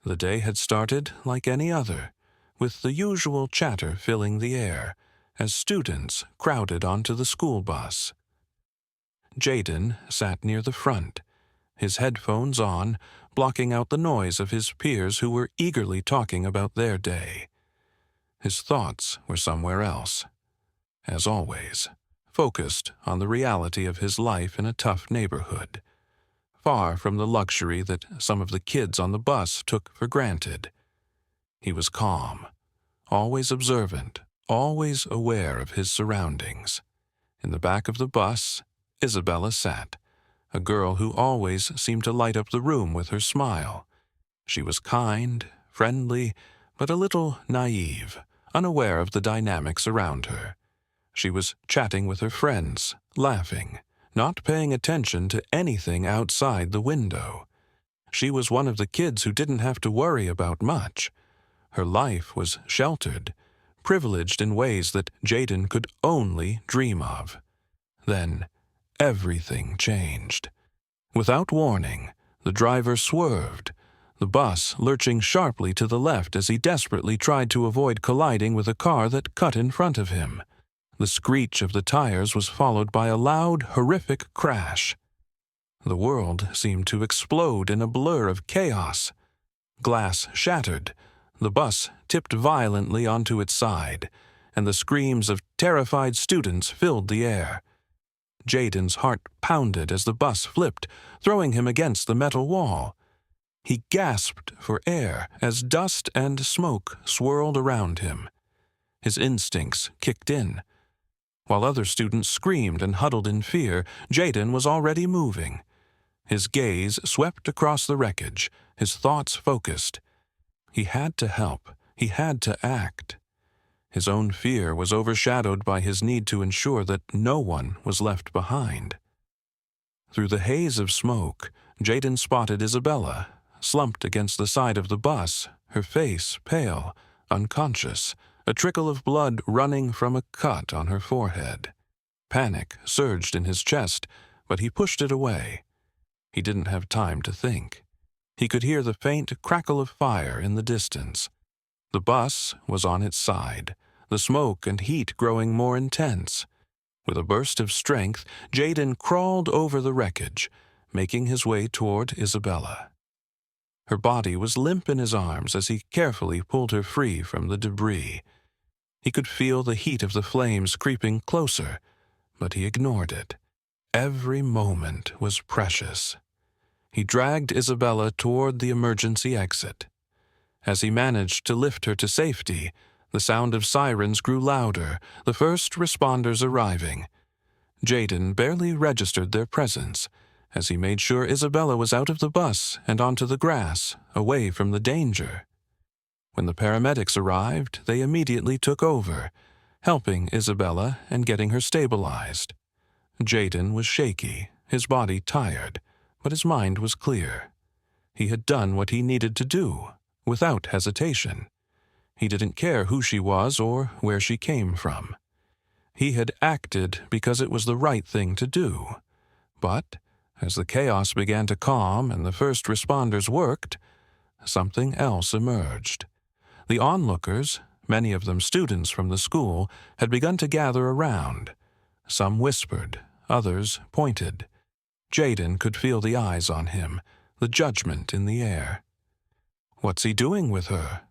The day had started like any other, with the usual chatter filling the air as students crowded onto the school bus. Jaden sat near the front, his headphones on, blocking out the noise of his peers who were eagerly talking about their day. His thoughts were somewhere else, as always, focused on the reality of his life in a tough neighborhood, far from the luxury that some of the kids on the bus took for granted. He was calm, always observant, always aware of his surroundings. In the back of the bus, Isabella sat, a girl who always seemed to light up the room with her smile. She was kind, friendly, but a little naive, unaware of the dynamics around her. She was chatting with her friends, laughing, not paying attention to anything outside the window. She was one of the kids who didn't have to worry about much. Her life was sheltered, privileged in ways that Jaden could only dream of. Then, everything changed. Without warning, the driver swerved, the bus lurching sharply to the left as he desperately tried to avoid colliding with a car that cut in front of him. The screech of the tires was followed by a loud, horrific crash. The world seemed to explode in a blur of chaos. Glass shattered, the bus tipped violently onto its side, and the screams of terrified students filled the air. Jaden's heart pounded as the bus flipped, throwing him against the metal wall. He gasped for air as dust and smoke swirled around him. His instincts kicked in. While other students screamed and huddled in fear, Jaden was already moving. His gaze swept across the wreckage, his thoughts focused. He had to help. He had to act. His own fear was overshadowed by his need to ensure that no one was left behind. Through the haze of smoke, Jaden spotted Isabella, slumped against the side of the bus, her face pale, unconscious, a trickle of blood running from a cut on her forehead. Panic surged in his chest, but he pushed it away. He didn't have time to think. He could hear the faint crackle of fire in the distance. The bus was on its side, the smoke and heat growing more intense. With a burst of strength, Jaden crawled over the wreckage, making his way toward Isabella. Her body was limp in his arms as he carefully pulled her free from the debris. He could feel the heat of the flames creeping closer, but he ignored it. Every moment was precious. He dragged Isabella toward the emergency exit. As he managed to lift her to safety, the sound of sirens grew louder, the first responders arriving. Jaden barely registered their presence as he made sure Isabella was out of the bus and onto the grass, away from the danger. When the paramedics arrived, they immediately took over, helping Isabella and getting her stabilized. Jaden was shaky, his body tired, but his mind was clear. He had done what he needed to do, without hesitation. He didn't care who she was or where she came from. He had acted because it was the right thing to do. But, as the chaos began to calm and the first responders worked, something else emerged. The onlookers, many of them students from the school, had begun to gather around. Some whispered, others pointed. Jaden could feel the eyes on him, the judgment in the air. "What's he doing with her?"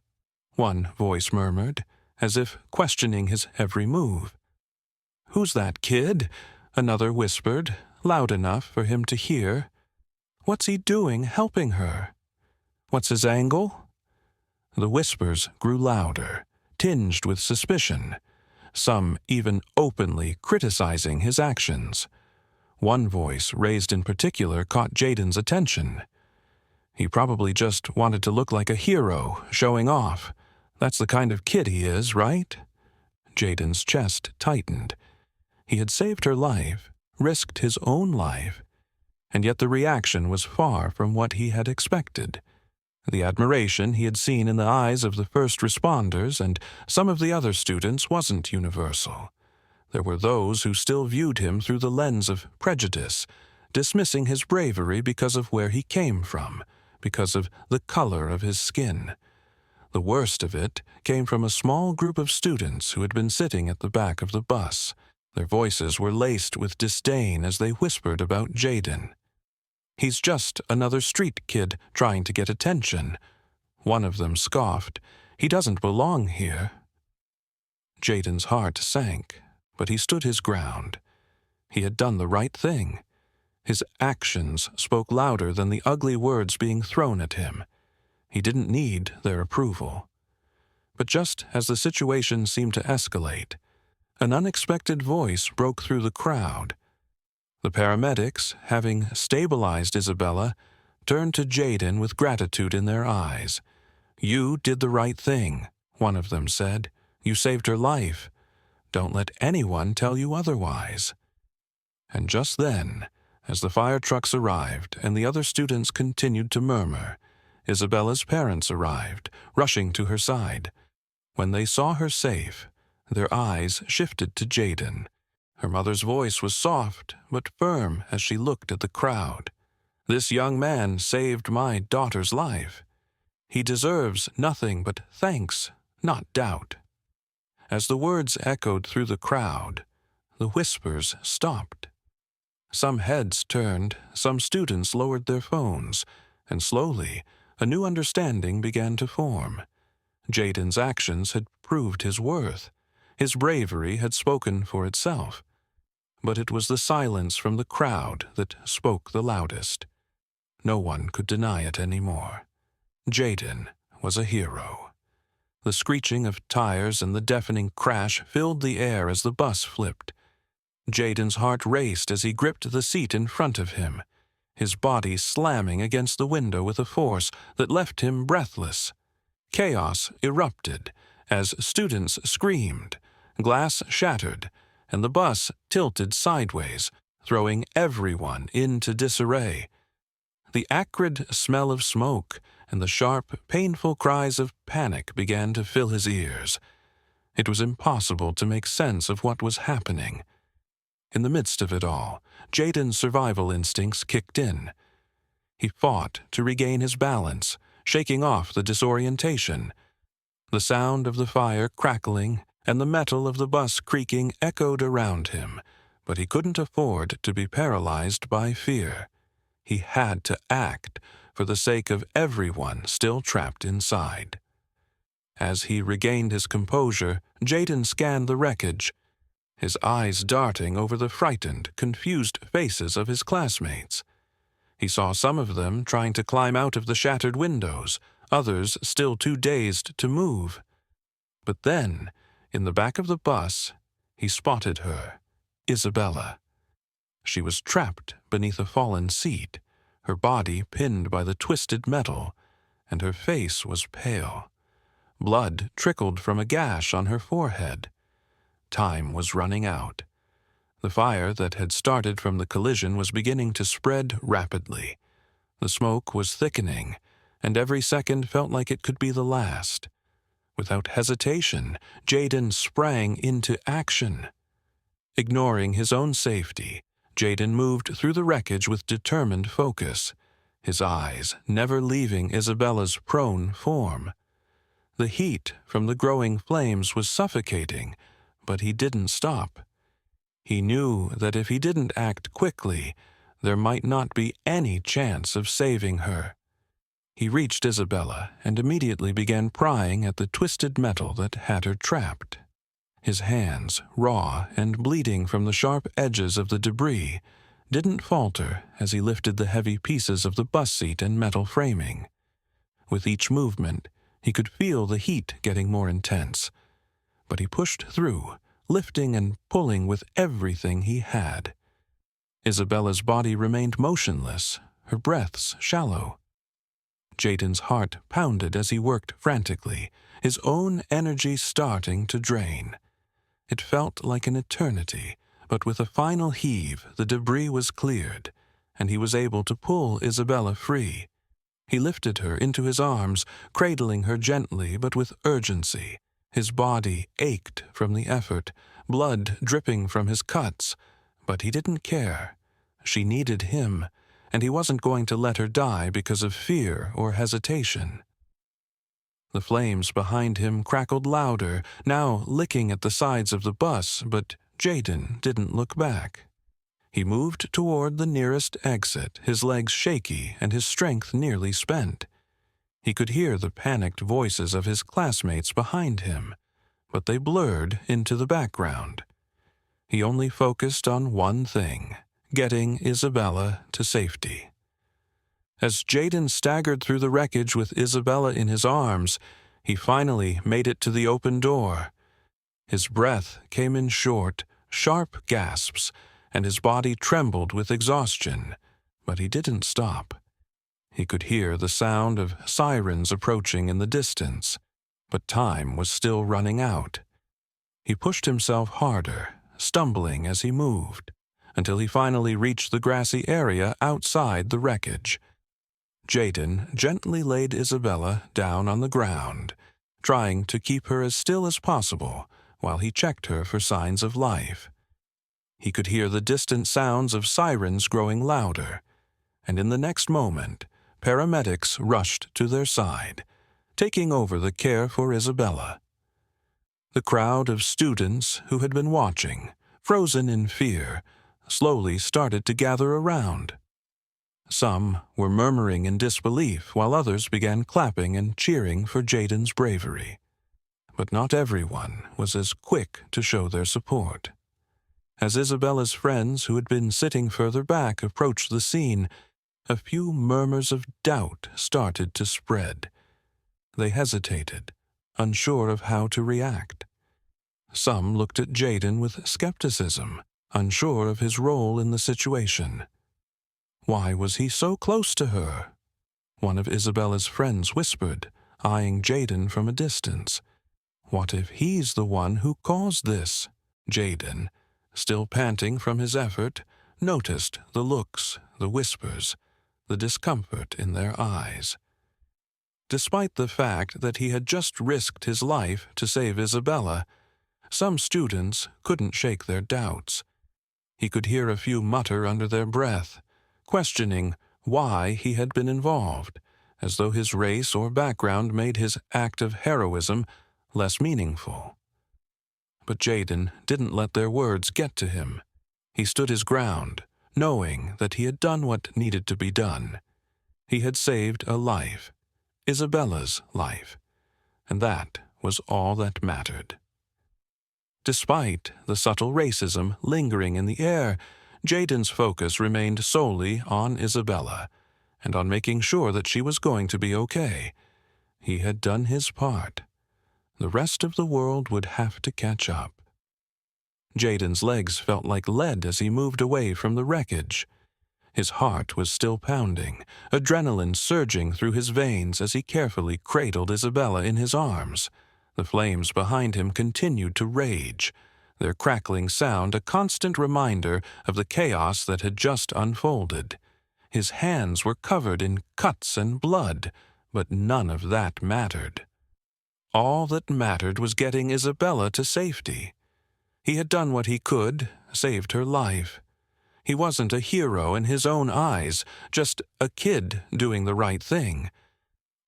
one voice murmured, as if questioning his every move. "Who's that kid?" another whispered, loud enough for him to hear. "What's he doing helping her? What's his angle?" The whispers grew louder, tinged with suspicion, some even openly criticizing his actions. One voice, raised in particular, caught Jaden's attention. "He probably just wanted to look like a hero, showing off. That's the kind of kid he is, right?" Jaden's chest tightened. He had saved her life, risked his own life, and yet the reaction was far from what he had expected. The admiration he had seen in the eyes of the first responders and some of the other students wasn't universal. There were those who still viewed him through the lens of prejudice, dismissing his bravery because of where he came from, because of the color of his skin. The worst of it came from a small group of students who had been sitting at the back of the bus. Their voices were laced with disdain as they whispered about Jaden. "He's just another street kid trying to get attention." One of them scoffed. "He doesn't belong here." Jaden's heart sank, but he stood his ground. He had done the right thing. His actions spoke louder than the ugly words being thrown at him. He didn't need their approval. But just as the situation seemed to escalate, an unexpected voice broke through the crowd. The paramedics, having stabilized Isabella, turned to Jaden with gratitude in their eyes. "You did the right thing," one of them said. "You saved her life. Don't let anyone tell you otherwise." And just then, as the fire trucks arrived and the other students continued to murmur, Isabella's parents arrived, rushing to her side. When they saw her safe, their eyes shifted to Jaden. Her mother's voice was soft but firm as she looked at the crowd. "This young man saved my daughter's life. He deserves nothing but thanks, not doubt." As the words echoed through the crowd, the whispers stopped. Some heads turned, some students lowered their phones, and slowly a new understanding began to form. Jaden's actions had proved his worth. His bravery had spoken for itself. But it was the silence from the crowd that spoke the loudest. No one could deny it anymore. Jaden was a hero. The screeching of tires and the deafening crash filled the air as the bus flipped. Jaden's heart raced as he gripped the seat in front of him, his body slamming against the window with a force that left him breathless. Chaos erupted as students screamed, glass shattered, and the bus tilted sideways, throwing everyone into disarray. The acrid smell of smoke and the sharp, painful cries of panic began to fill his ears. It was impossible to make sense of what was happening. In the midst of it all, Jaden's survival instincts kicked in. He fought to regain his balance, shaking off the disorientation. The sound of the fire crackling and the metal of the bus creaking echoed around him, but he couldn't afford to be paralyzed by fear. He had to act for the sake of everyone still trapped inside. As he regained his composure, Jaden scanned the wreckage, his eyes darting over the frightened, confused faces of his classmates. He saw some of them trying to climb out of the shattered windows, others still too dazed to move. But then, in the back of the bus, he spotted her, Isabella. She was trapped beneath a fallen seat, her body pinned by the twisted metal, and her face was pale. Blood trickled from a gash on her forehead. Time was running out. The fire that had started from the collision was beginning to spread rapidly. The smoke was thickening, and every second felt like it could be the last. Without hesitation, Jaden sprang into action. Ignoring his own safety, Jaden moved through the wreckage with determined focus, his eyes never leaving Isabella's prone form. The heat from the growing flames was suffocating, but he didn't stop. He knew that if he didn't act quickly, there might not be any chance of saving her. He reached Isabella and immediately began prying at the twisted metal that had her trapped. His hands, raw and bleeding from the sharp edges of the debris, didn't falter as he lifted the heavy pieces of the bus seat and metal framing. With each movement, he could feel the heat getting more intense, but he pushed through, lifting and pulling with everything he had. Isabella's body remained motionless, her breaths shallow. Jaden's heart pounded as he worked frantically, his own energy starting to drain. It felt like an eternity, but with a final heave, the debris was cleared, and he was able to pull Isabella free. He lifted her into his arms, cradling her gently but with urgency. His body ached from the effort, blood dripping from his cuts, but he didn't care. She needed him, and he wasn't going to let her die because of fear or hesitation. The flames behind him crackled louder, now licking at the sides of the bus, but Jaden didn't look back. He moved toward the nearest exit, his legs shaky and his strength nearly spent. He could hear the panicked voices of his classmates behind him, but they blurred into the background. He only focused on one thing: getting Isabella to safety. As Jaden staggered through the wreckage with Isabella in his arms, he finally made it to the open door. His breath came in short, sharp gasps, and his body trembled with exhaustion, but he didn't stop. He could hear the sound of sirens approaching in the distance, but time was still running out. He pushed himself harder, stumbling as he moved, until he finally reached the grassy area outside the wreckage. Jaden gently laid Isabella down on the ground, trying to keep her as still as possible while he checked her for signs of life. He could hear the distant sounds of sirens growing louder, and in the next moment, paramedics rushed to their side, taking over the care for Isabella. The crowd of students who had been watching, frozen in fear, slowly started to gather around. Some were murmuring in disbelief, while others began clapping and cheering for Jaden's bravery. But not everyone was as quick to show their support. As Isabella's friends who had been sitting further back approached the scene, a few murmurs of doubt started to spread. They hesitated, unsure of how to react. Some looked at Jaden with skepticism, unsure of his role in the situation. Why was he so close to her? One of Isabella's friends whispered, eyeing Jaden from a distance. What if he's the one who caused this? Jaden, still panting from his effort, noticed the looks, the whispers, the discomfort in their eyes. Despite the fact that he had just risked his life to save Isabella, some students couldn't shake their doubts. He could hear a few mutter under their breath, questioning why he had been involved, as though his race or background made his act of heroism less meaningful. But Jaden didn't let their words get to him. He stood his ground, knowing that he had done what needed to be done. He had saved a life, Isabella's life, and that was all that mattered. Despite the subtle racism lingering in the air, Jaden's focus remained solely on Isabella, and on making sure that she was going to be okay. He had done his part. The rest of the world would have to catch up. Jaden's legs felt like lead as he moved away from the wreckage. His heart was still pounding, adrenaline surging through his veins as he carefully cradled Isabella in his arms. The flames behind him continued to rage, their crackling sound a constant reminder of the chaos that had just unfolded. His hands were covered in cuts and blood, but none of that mattered. All that mattered was getting Isabella to safety. He had done what he could, saved her life. He wasn't a hero in his own eyes, just a kid doing the right thing.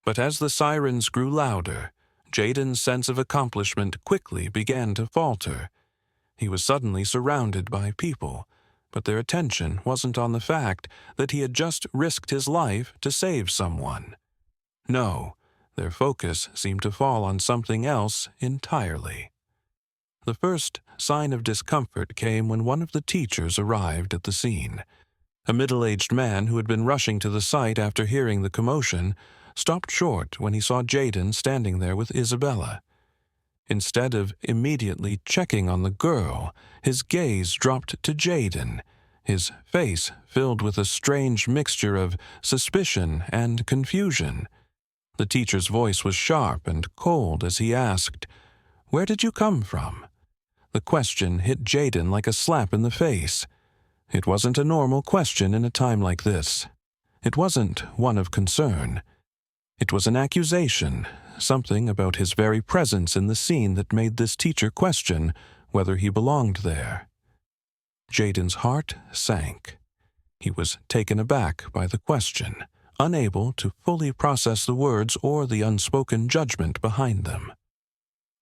But as the sirens grew louder, Jaden's sense of accomplishment quickly began to falter. He was suddenly surrounded by people, but their attention wasn't on the fact that he had just risked his life to save someone. No, their focus seemed to fall on something else entirely. The first sign of discomfort came when one of the teachers arrived at the scene. A middle-aged man who had been rushing to the site after hearing the commotion stopped short when he saw Jaden standing there with Isabella. Instead of immediately checking on the girl, his gaze dropped to Jaden, his face filled with a strange mixture of suspicion and confusion. The teacher's voice was sharp and cold as he asked, "Where did you come from?" The question hit Jaden like a slap in the face. It wasn't a normal question in a time like this. It wasn't one of concern. It was an accusation, something about his very presence in the scene that made this teacher question whether he belonged there. Jaden's heart sank. He was taken aback by the question, unable to fully process the words or the unspoken judgment behind them.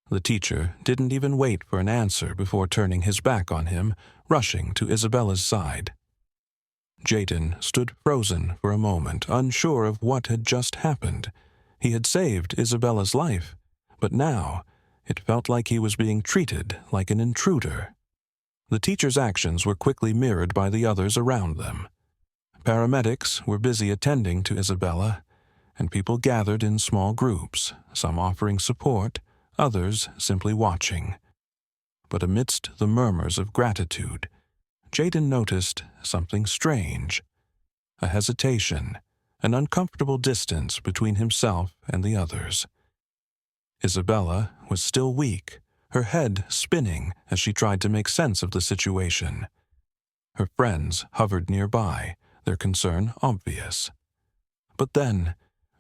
The teacher didn't even wait for an answer before turning his back on him, rushing to Isabella's side. Jaden stood frozen for a moment, unsure of what had just happened. He had saved Isabella's life, but now it felt like he was being treated like an intruder. The teacher's actions were quickly mirrored by the others around them. Paramedics were busy attending to Isabella, and people gathered in small groups, some offering support, others simply watching. But amidst the murmurs of gratitude, Jaden noticed something strange, a hesitation, an uncomfortable distance between himself and the others. Isabella was still weak, her head spinning as she tried to make sense of the situation. Her friends hovered nearby, their concern obvious. But then,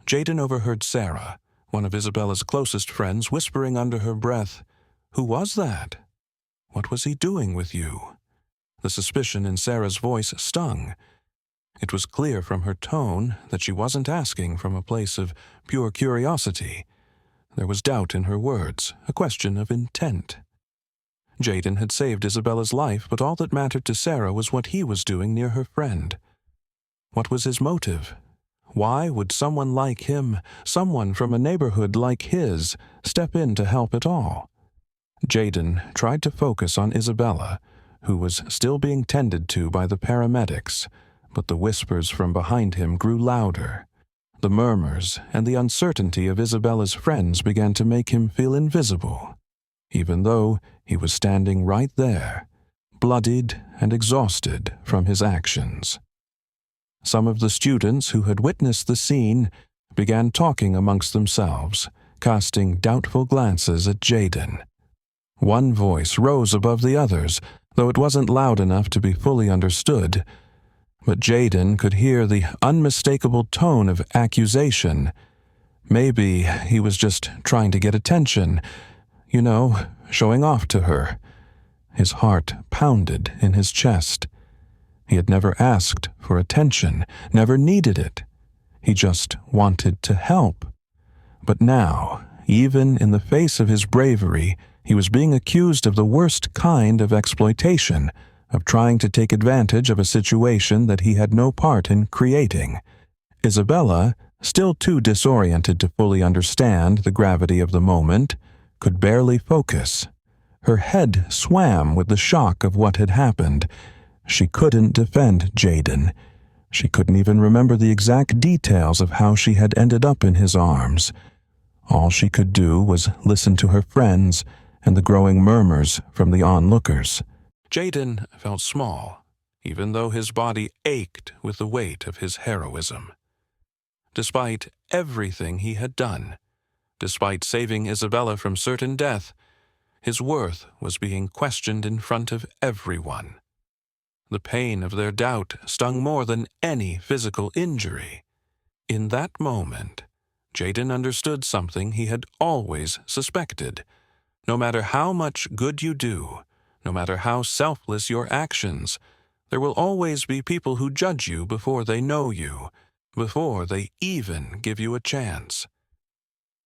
Jaden overheard Sarah, one of Isabella's closest friends, whispering under her breath, "Who was that? What was he doing with you?" The suspicion in Sarah's voice stung. It was clear from her tone that she wasn't asking from a place of pure curiosity. There was doubt in her words, a question of intent. Jaden had saved Isabella's life, but all that mattered to Sarah was what he was doing near her friend. What was his motive? Why would someone like him, someone from a neighborhood like his, step in to help at all? Jaden tried to focus on Isabella, who was still being tended to by the paramedics, but the whispers from behind him grew louder. The murmurs and the uncertainty of Isabella's friends began to make him feel invisible, even though he was standing right there, bloodied and exhausted from his actions. Some of the students who had witnessed the scene began talking amongst themselves, casting doubtful glances at Jaden. One voice rose above the others, though it wasn't loud enough to be fully understood. But Jaden could hear the unmistakable tone of accusation. Maybe he was just trying to get attention, showing off to her. His heart pounded in his chest. He had never asked for attention, never needed it. He just wanted to help. But now, even in the face of his bravery, he was being accused of the worst kind of exploitation, of trying to take advantage of a situation that he had no part in creating. Isabella, still too disoriented to fully understand the gravity of the moment, could barely focus. Her head swam with the shock of what had happened. She couldn't defend Jaden. She couldn't even remember the exact details of how she had ended up in his arms. All she could do was listen to her friends and the growing murmurs from the onlookers. Jaden felt small, even though his body ached with the weight of his heroism. Despite everything he had done, despite saving Isabella from certain death, his worth was being questioned in front of everyone. The pain of their doubt stung more than any physical injury. In that moment, Jaden understood something he had always suspected. No matter how much good you do, no matter how selfless your actions, there will always be people who judge you before they know you, before they even give you a chance.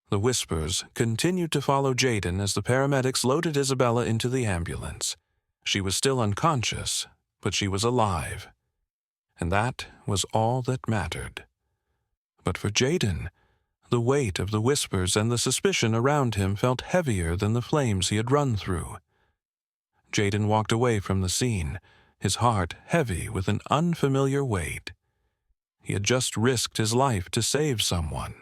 The whispers continued to follow Jaden as the paramedics loaded Isabella into the ambulance. She was still unconscious, but she was alive. And that was all that mattered. But for Jaden, the weight of the whispers and the suspicion around him felt heavier than the flames he had run through. Jaden walked away from the scene, his heart heavy with an unfamiliar weight. He had just risked his life to save someone.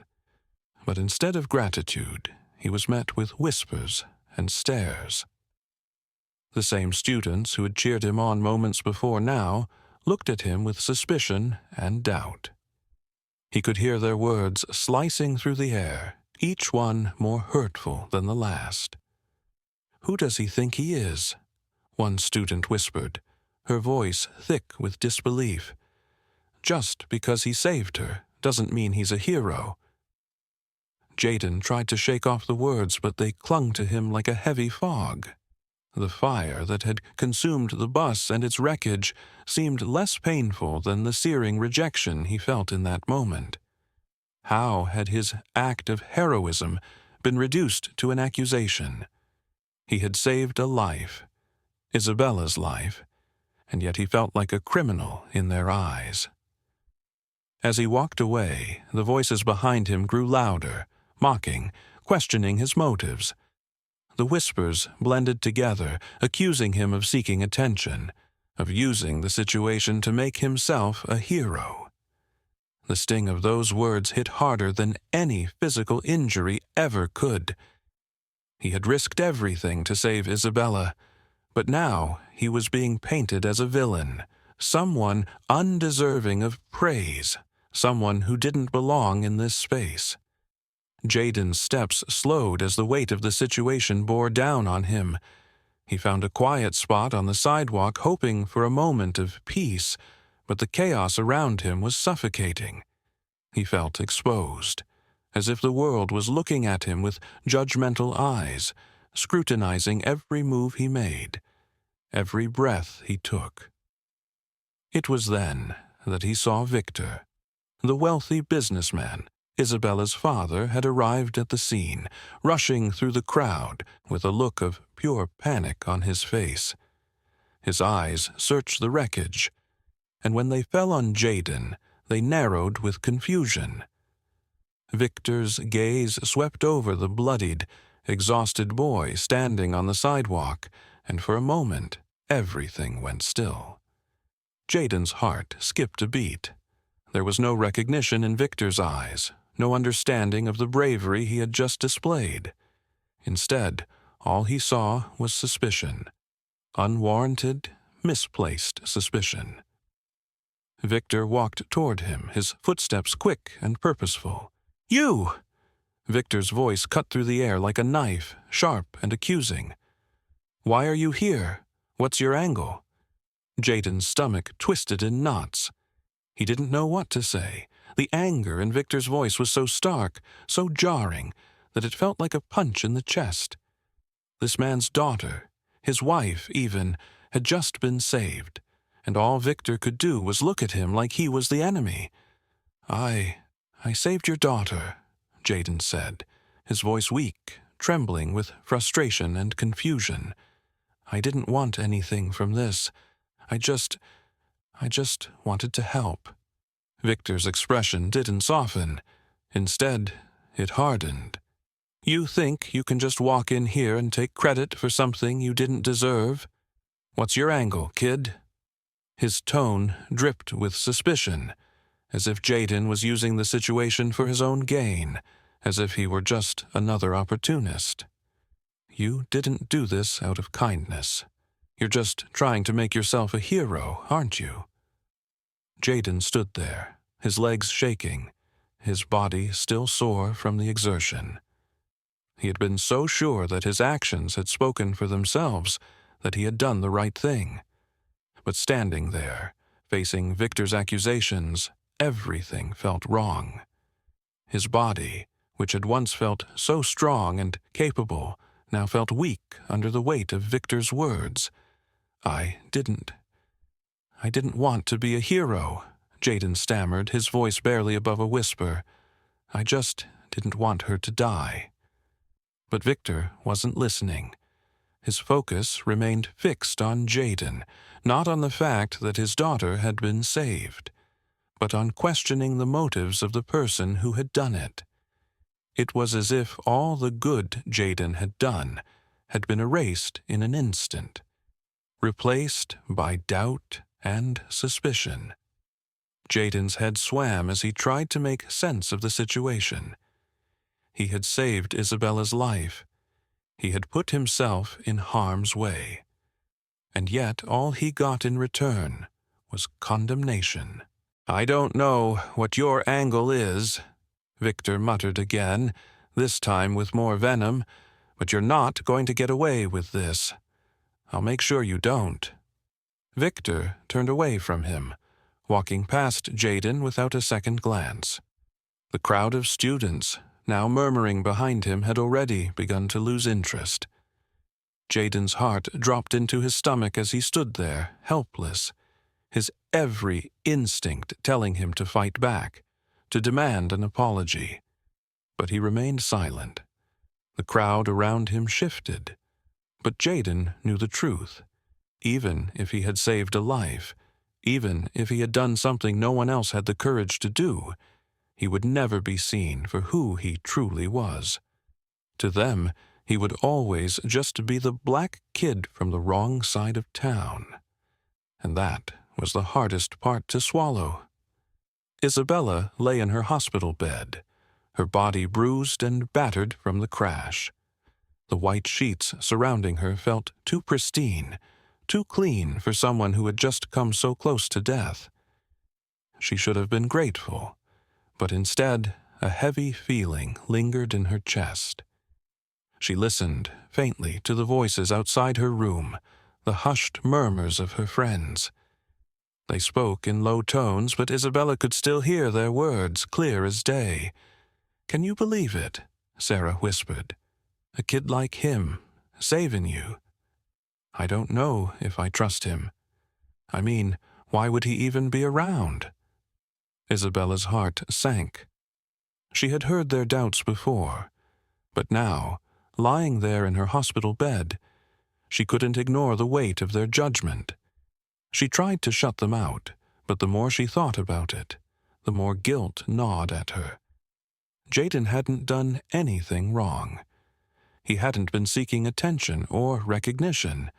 But instead of gratitude, he was met with whispers and stares. The same students who had cheered him on moments before now looked at him with suspicion and doubt. He could hear their words slicing through the air, each one more hurtful than the last. "Who does he think he is?" one student whispered, her voice thick with disbelief. "Just because he saved her doesn't mean he's a hero." Jaden tried to shake off the words, but they clung to him like a heavy fog. The fire that had consumed the bus and its wreckage seemed less painful than the searing rejection he felt in that moment. How had his act of heroism been reduced to an accusation? He had saved a life, Isabella's life, and yet he felt like a criminal in their eyes. As he walked away, the voices behind him grew louder, mocking, questioning his motives. The whispers blended together, accusing him of seeking attention, of using the situation to make himself a hero. The sting of those words hit harder than any physical injury ever could. He had risked everything to save Isabella, but now he was being painted as a villain, someone undeserving of praise, someone who didn't belong in this space. Jaden's steps slowed as the weight of the situation bore down on him. He found a quiet spot on the sidewalk, hoping for a moment of peace, but the chaos around him was suffocating. He felt exposed, as if the world was looking at him with judgmental eyes, scrutinizing every move he made, every breath he took. It was then that he saw Victor. The wealthy businessman, Isabella's father, had arrived at the scene, rushing through the crowd with a look of pure panic on his face. His eyes searched the wreckage, and when they fell on Jaden, they narrowed with confusion. Victor's gaze swept over the bloodied, exhausted boy standing on the sidewalk, and for a moment everything went still. Jaden's heart skipped a beat. There was no recognition in Victor's eyes, no understanding of the bravery he had just displayed. Instead, all he saw was suspicion. Unwarranted, misplaced suspicion. Victor walked toward him, his footsteps quick and purposeful. "You!" Victor's voice cut through the air like a knife, sharp and accusing. "Why are you here? What's your angle?" Jaden's stomach twisted in knots. He didn't know what to say. The anger in Victor's voice was so stark, so jarring, that it felt like a punch in the chest. This man's daughter, his wife even, had just been saved, and all Victor could do was look at him like he was the enemy. I saved your daughter," Jaden said, his voice weak, trembling with frustration and confusion. "I didn't want anything from this. I just wanted to help." Victor's expression didn't soften. Instead, it hardened. "You think you can just walk in here and take credit for something you didn't deserve? What's your angle, kid?" His tone dripped with suspicion, as if Jaden was using the situation for his own gain, as if he were just another opportunist. "You didn't do this out of kindness. You're just trying to make yourself a hero, aren't you?" Jaden stood there, his legs shaking, his body still sore from the exertion. He had been so sure that his actions had spoken for themselves, that he had done the right thing. But standing there, facing Victor's accusations, everything felt wrong. His body, which had once felt so strong and capable, now felt weak under the weight of Victor's words. I didn't want to be a hero," Jaden stammered, his voice barely above a whisper. "I just didn't want her to die." But Victor wasn't listening. His focus remained fixed on Jaden, not on the fact that his daughter had been saved, but on questioning the motives of the person who had done it. It was as if all the good Jaden had done had been erased in an instant, replaced by doubt and suspicion. Jaden's head swam as he tried to make sense of the situation. He had saved Isabella's life. He had put himself in harm's way. And yet all he got in return was condemnation. "I don't know what your angle is," Victor muttered again, this time with more venom, "but you're not going to get away with this. I'll make sure you don't." Victor turned away from him, walking past Jaden without a second glance. The crowd of students, now murmuring behind him, had already begun to lose interest. Jaden's heart dropped into his stomach as he stood there, helpless, his every instinct telling him to fight back, to demand an apology. But he remained silent. The crowd around him shifted. But Jaden knew the truth. Even if he had saved a life, even if he had done something no one else had the courage to do, he would never be seen for who he truly was. To them, he would always just be the black kid from the wrong side of town. And that was the hardest part to swallow. Isabella lay in her hospital bed, her body bruised and battered from the crash. The white sheets surrounding her felt too pristine, too clean for someone who had just come so close to death. She should have been grateful, but instead a heavy feeling lingered in her chest. She listened faintly to the voices outside her room, the hushed murmurs of her friends. They spoke in low tones, but Isabella could still hear their words, clear as day. "Can you believe it?" Sarah whispered. "A kid like him, saving you. I don't know if I trust him. I mean, why would he even be around?" Isabella's heart sank. She had heard their doubts before, but now, lying there in her hospital bed, she couldn't ignore the weight of their judgment. She tried to shut them out, but the more she thought about it, the more guilt gnawed at her. Jaden hadn't done anything wrong. He hadn't been seeking attention or recognition.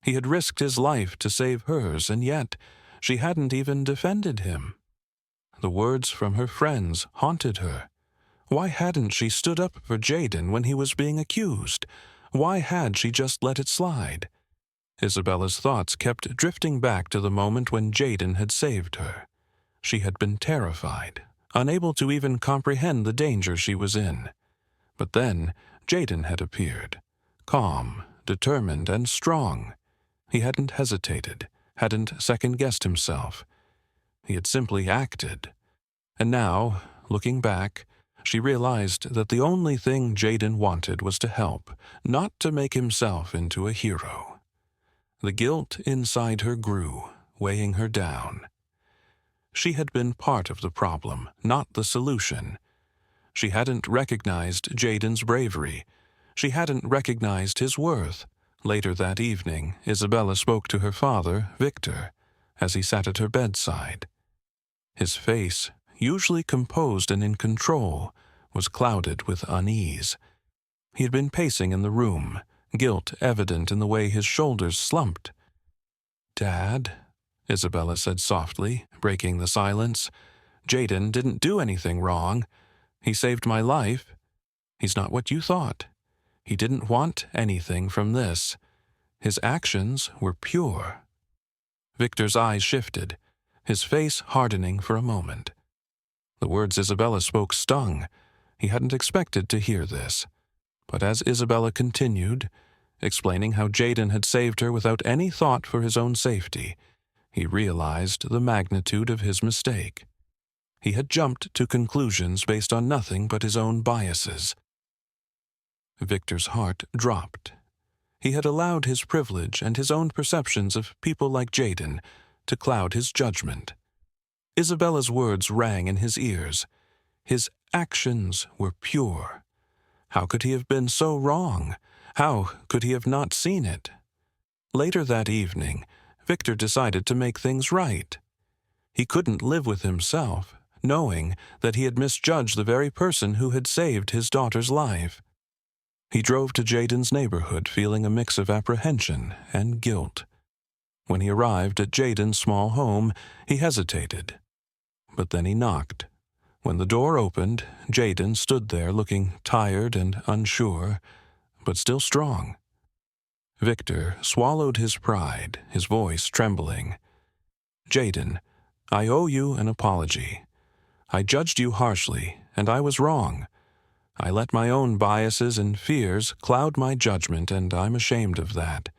He had risked his life to save hers, and yet she hadn't even defended him. The words from her friends haunted her. Why hadn't she stood up for Jaden when he was being accused? Why had she just let it slide? Isabella's thoughts kept drifting back to the moment when Jaden had saved her. She had been terrified, unable to even comprehend the danger she was in. But then Jaden had appeared, calm, determined, and strong. He hadn't hesitated, hadn't second-guessed himself. He had simply acted. And now, looking back, she realized that the only thing Jaden wanted was to help, not to make himself into a hero. The guilt inside her grew, weighing her down. She had been part of the problem, not the solution. She hadn't recognized Jaden's bravery. She hadn't recognized his worth. Later that evening, Isabella spoke to her father, Victor, as he sat at her bedside. His face, usually composed and in control, was clouded with unease. He had been pacing in the room, guilt evident in the way his shoulders slumped. "Dad," Isabella said softly, breaking the silence, "Jaden didn't do anything wrong. He saved my life. He's not what you thought. He didn't want anything from this. His actions were pure." Victor's eyes shifted, his face hardening for a moment. The words Isabella spoke stung. He hadn't expected to hear this. But as Isabella continued, explaining how Jaden had saved her without any thought for his own safety, he realized the magnitude of his mistake. He had jumped to conclusions based on nothing but his own biases. Victor's heart dropped. He had allowed his privilege and his own perceptions of people like Jaden to cloud his judgment. Isabella's words rang in his ears. His actions were pure. How could he have been so wrong? How could he have not seen it? Later that evening, Victor decided to make things right. He couldn't live with himself, knowing that he had misjudged the very person who had saved his daughter's life. He drove to Jaden's neighborhood feeling a mix of apprehension and guilt. When he arrived at Jaden's small home, he hesitated. But then he knocked. When the door opened, Jaden stood there looking tired and unsure, but still strong. Victor swallowed his pride, his voice trembling. "Jaden, I owe you an apology. I judged you harshly, and I was wrong. I let my own biases and fears cloud my judgment, and I'm ashamed of that.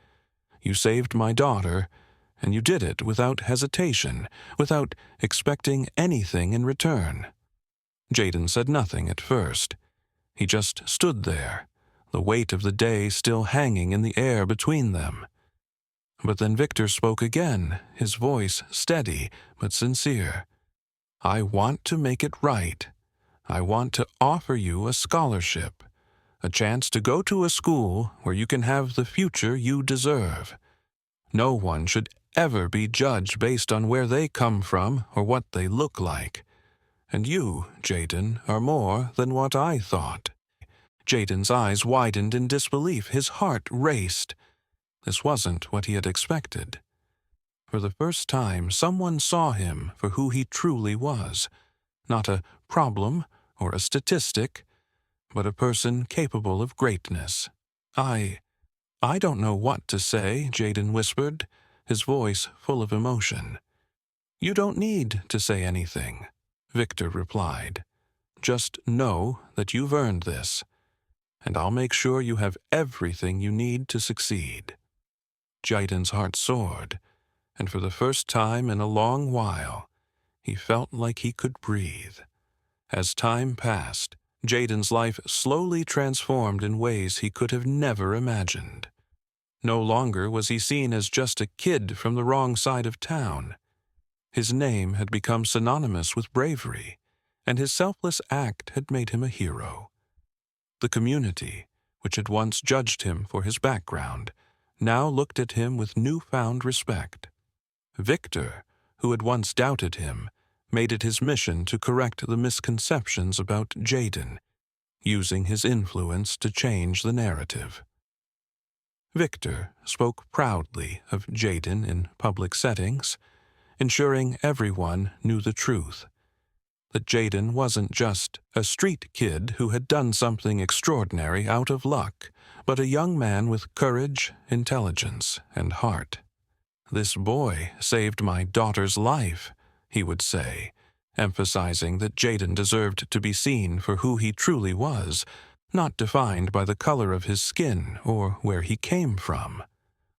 You saved my daughter, and you did it without hesitation, without expecting anything in return." Jaden said nothing at first. He just stood there, the weight of the day still hanging in the air between them. But then Victor spoke again, his voice steady but sincere. "I want to make it right. I want to offer you a scholarship, a chance to go to a school where you can have the future you deserve. No one should ever be judged based on where they come from or what they look like. And you, Jaden, are more than what I thought." Jaden's eyes widened in disbelief. His heart raced. This wasn't what he had expected. For the first time, someone saw him for who he truly was, not a problem or a statistic, but a person capable of greatness. I don't know what to say," Jaden whispered, his voice full of emotion. "You don't need to say anything," Victor replied. "Just know that you've earned this, and I'll make sure you have everything you need to succeed." Jaden's heart soared, and for the first time in a long while, he felt like he could breathe. As time passed, Jaden's life slowly transformed in ways he could have never imagined. No longer was he seen as just a kid from the wrong side of town. His name had become synonymous with bravery, and his selfless act had made him a hero. The community, which had once judged him for his background, now looked at him with newfound respect. Victor, who had once doubted him, made it his mission to correct the misconceptions about Jaden, using his influence to change the narrative. Victor spoke proudly of Jaden in public settings, ensuring everyone knew the truth, that Jaden wasn't just a street kid who had done something extraordinary out of luck, but a young man with courage, intelligence, and heart. "This boy saved my daughter's life," he would say, emphasizing that Jaden deserved to be seen for who he truly was, not defined by the color of his skin or where he came from.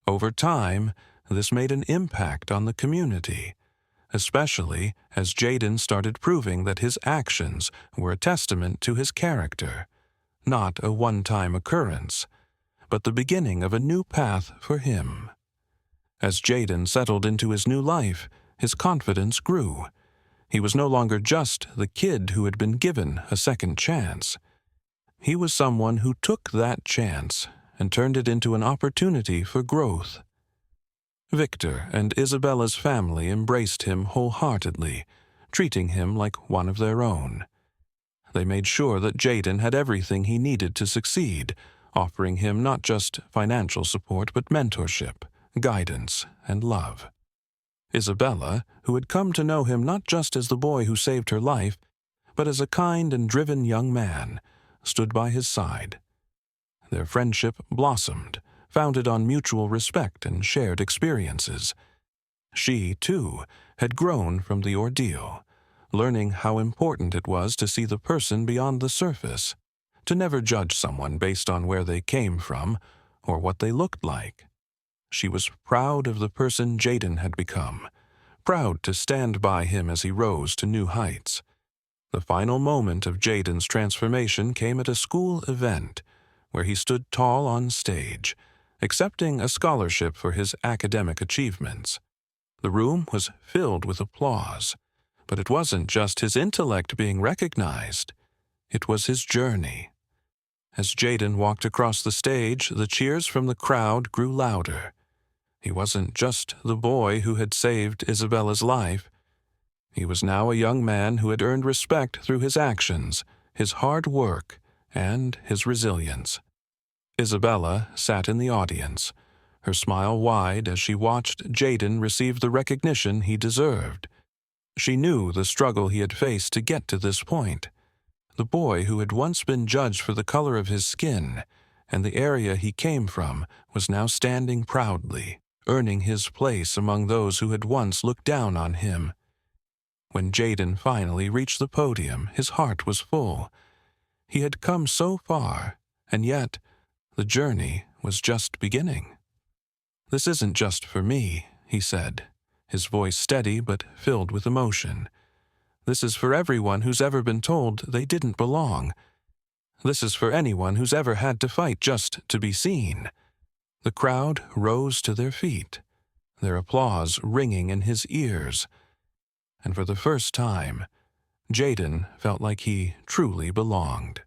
Over time, this made an impact on the community, especially as Jaden started proving that his actions were a testament to his character, not a one-time occurrence, but the beginning of a new path for him. As Jaden settled into his new life, his confidence grew. He was no longer just the kid who had been given a second chance. He was someone who took that chance and turned it into an opportunity for growth. Victor and Isabella's family embraced him wholeheartedly, treating him like one of their own. They made sure that Jaden had everything he needed to succeed, offering him not just financial support but mentorship, guidance, and love. Isabella, who had come to know him not just as the boy who saved her life, but as a kind and driven young man, stood by his side. Their friendship blossomed, founded on mutual respect and shared experiences. She, too, had grown from the ordeal, learning how important it was to see the person beyond the surface, to never judge someone based on where they came from or what they looked like. She was proud of the person Jaden had become, proud to stand by him as he rose to new heights. The final moment of Jaden's transformation came at a school event, where he stood tall on stage, accepting a scholarship for his academic achievements. The room was filled with applause, but it wasn't just his intellect being recognized. It was his journey. As Jaden walked across the stage, the cheers from the crowd grew louder. He wasn't just the boy who had saved Isabella's life. He was now a young man who had earned respect through his actions, his hard work, and his resilience. Isabella sat in the audience, her smile wide as she watched Jaden receive the recognition he deserved. She knew the struggle he had faced to get to this point. The boy who had once been judged for the color of his skin and the area he came from was now standing proudly, earning his place among those who had once looked down on him. When Jaden finally reached the podium, his heart was full. He had come so far, and yet the journey was just beginning. "This isn't just for me," he said, his voice steady but filled with emotion. "This is for everyone who's ever been told they didn't belong. This is for anyone who's ever had to fight just to be seen." The crowd rose to their feet, their applause ringing in his ears. And for the first time, Jaden felt like he truly belonged.